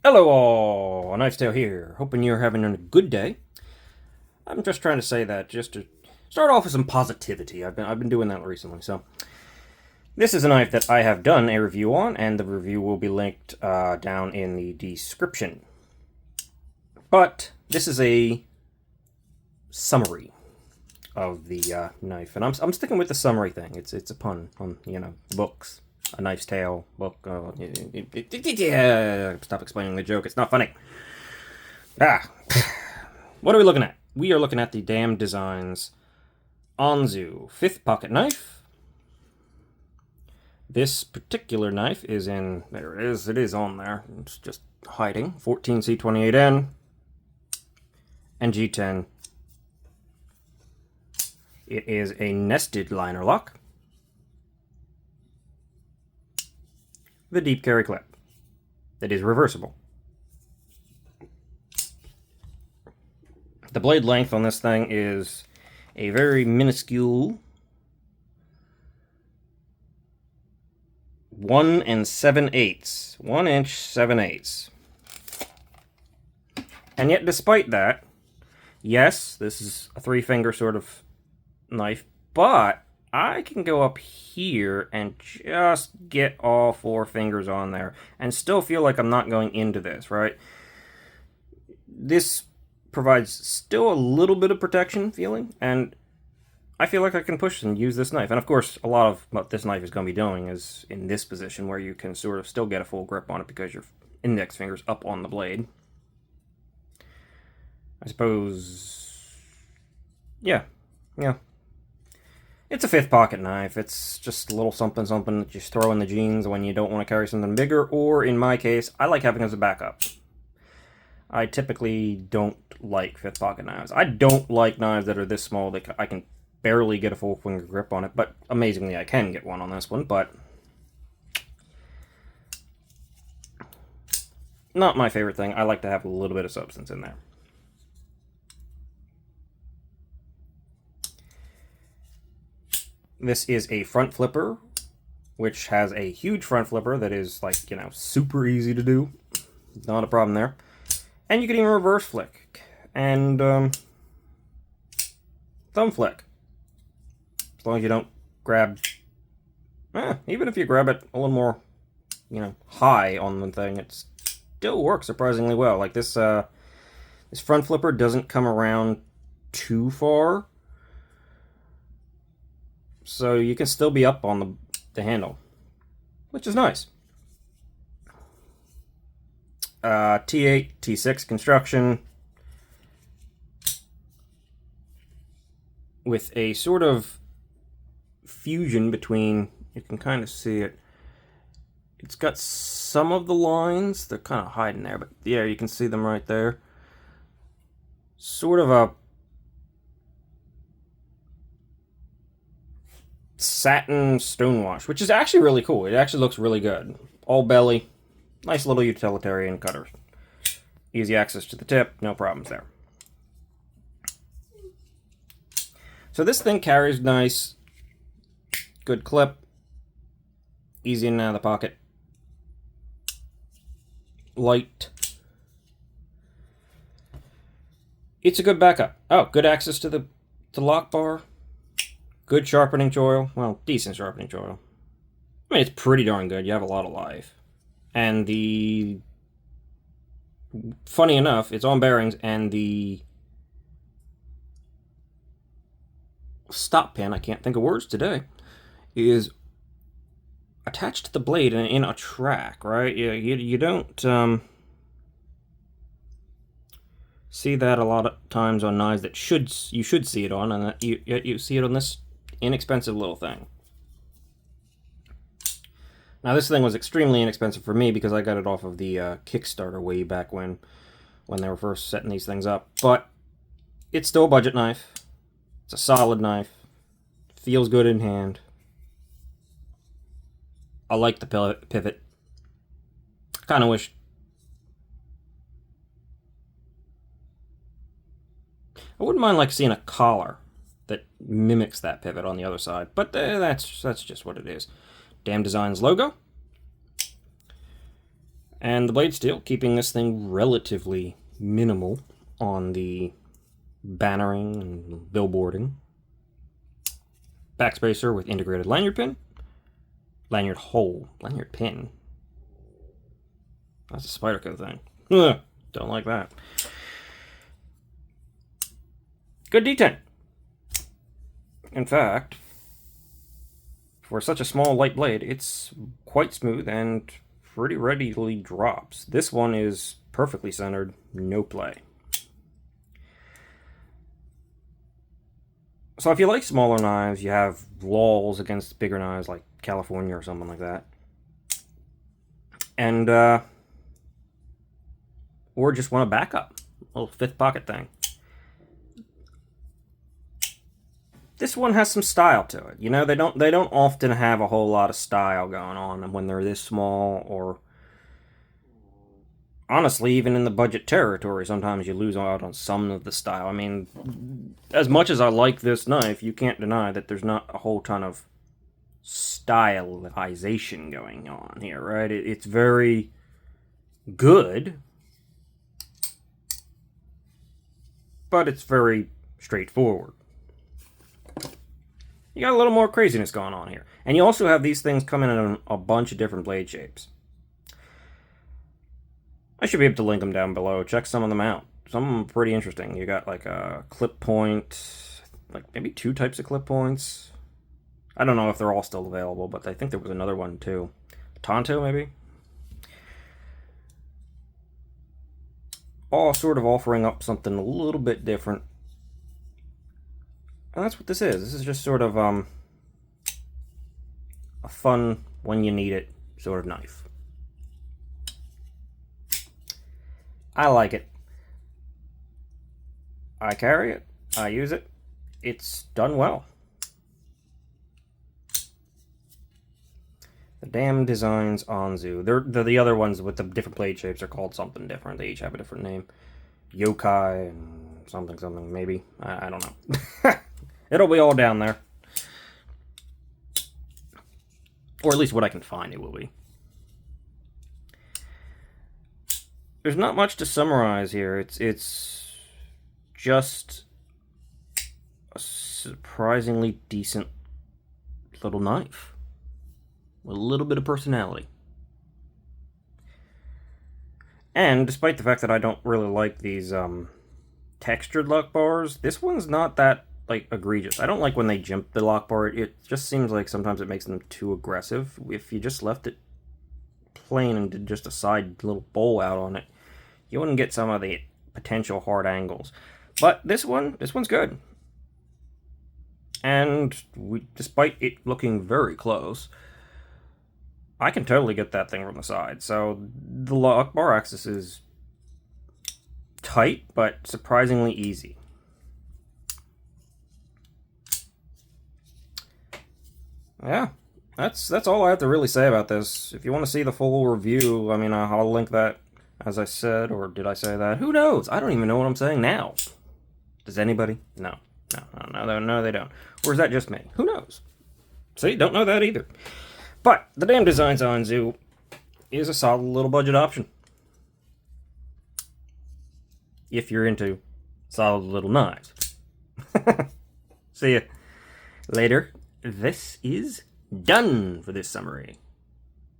Hello all, Knife's Tale here. Hoping you're having a good day. I'm just trying to say that just to start off with some positivity. I've been doing that recently. So this is a knife that I have done a review on, and the review will be linked down in the description. But this is a summary of the knife, and I'm sticking with the summary thing. It's a pun on books. A Knife's Tale book. Yeah, stop explaining the joke. It's not funny. Ah, what are we looking at? We are looking at the Damn Designs Anzu 5th pocket knife. This particular knife is in, there it is, on there. It's just hiding. 14C28N and G10. It is a nested liner lock. The deep carry clip that is reversible. The blade length on this thing is a very minuscule 1 7/8, 1 inch 7/8. And yet, despite that, yes, this is a 3-finger sort of knife, but I can go up here and just get all 4 fingers on there and still feel like I'm not going into this, right? This provides still a little bit of protection feeling, and I feel like I can push and use this knife. And of course, a lot of what this knife is going to be doing is in this position where you can sort of still get a full grip on it because your index finger's up on the blade. I suppose, yeah. It's a 5th pocket knife. It's just a little something that you throw in the jeans when you don't want to carry something bigger, or in my case, I like having it as a backup. I typically don't like 5th pocket knives. I don't like knives that are this small that I can barely get a full finger grip on it, but amazingly I can get one on this one, but not my favorite thing. I like to have a little bit of substance in there. This is a front flipper, which has a huge front flipper that is like, super easy to do. Not a problem there. And you can even reverse flick and thumb flick. As long as you don't grab, even if you grab it a little more, high on the thing, it still works surprisingly well. Like this front flipper doesn't come around too far, so you can still be up on the handle, which is nice. T8, T6 construction with a sort of fusion between, you can kind of see it. It's got some of the lines, they're kind of hiding there, but yeah, you can see them right there. Sort of a satin stonewash, which is actually really cool. It actually looks really good. All belly, nice little utilitarian cutter. Easy access to the tip, no problems there. So this thing carries nice, good clip, easy in and out of the pocket, light. It's a good backup. Oh, good access to the lock bar. Good sharpening choil. Well, decent sharpening choil. I mean, it's pretty darn good. You have a lot of life. And funny enough, it's on bearings, and the stop pin, I can't think of words today, is attached to the blade and in a track, right? You don't see that a lot of times on knives that you should see it on, and you see it on this inexpensive little thing. Now this thing was extremely inexpensive for me because I got it off of the Kickstarter way back when they were first setting these things up, but it's still a budget knife. It's a solid knife. Feels good in hand. I like the pivot. Kind of wish I wouldn't mind like seeing a collar that mimics that pivot on the other side, but that's just what it is. Damn Designs logo. And the blade steel, keeping this thing relatively minimal on the bannering and billboarding. Backspacer with integrated lanyard pin. Lanyard hole. Lanyard pin. That's a Spyderco thing. Ugh, don't like that. Good detent. In fact, for such a small light blade, it's quite smooth and pretty readily drops. This one is perfectly centered, no play. So if you like smaller knives, you have lulls against bigger knives like California or something like that. And, or just want a backup, a little fifth pocket thing. This one has some style to it. You know, they don't often have a whole lot of style going on when they're this small, or honestly, even in the budget territory, sometimes you lose out on some of the style. I mean, as much as I like this knife, you can't deny that there's not a whole ton of stylization going on here, right? It's very good, but it's very straightforward. You got a little more craziness going on here. And you also have these things coming in a bunch of different blade shapes. I should be able to link them down below. Check some of them out. Some of them are pretty interesting. You got like a clip point, like maybe 2 types of clip points. I don't know if they're all still available, but I think there was another one too. Tonto, maybe? All sort of offering up something a little bit different. And that's what this is. This is just sort of a fun, when you need it, sort of knife. I like it. I carry it. I use it. It's done well. The Damn Designs Anzu. They're the other ones with the different blade shapes are called something different. They each have a different name. Yokai and something, maybe. I don't know. It'll be all down there. Or at least what I can find it will be. There's not much to summarize here. It's just a surprisingly decent little knife with a little bit of personality. And despite the fact that I don't really like these textured lock bars, this one's not that like egregious. I don't like when they jump the lock bar. It just seems like sometimes it makes them too aggressive. If you just left it plain and did just a side little bowl out on it, you wouldn't get some of the potential hard angles. But this one's good. And despite it looking very close, I can totally get that thing from the side. So the lock bar axis is tight, but surprisingly easy. Yeah, that's all I have to really say about this. If you want to see the full review, I mean, I'll link that, as I said, or did I say that? Who knows? I don't even know what I'm saying now. Does anybody? No, they don't. Or is that just me? Who knows? See, don't know that either. But the Damn Designs Anzu is a solid little budget option. If you're into solid little knives. See ya later. This is done for this summary.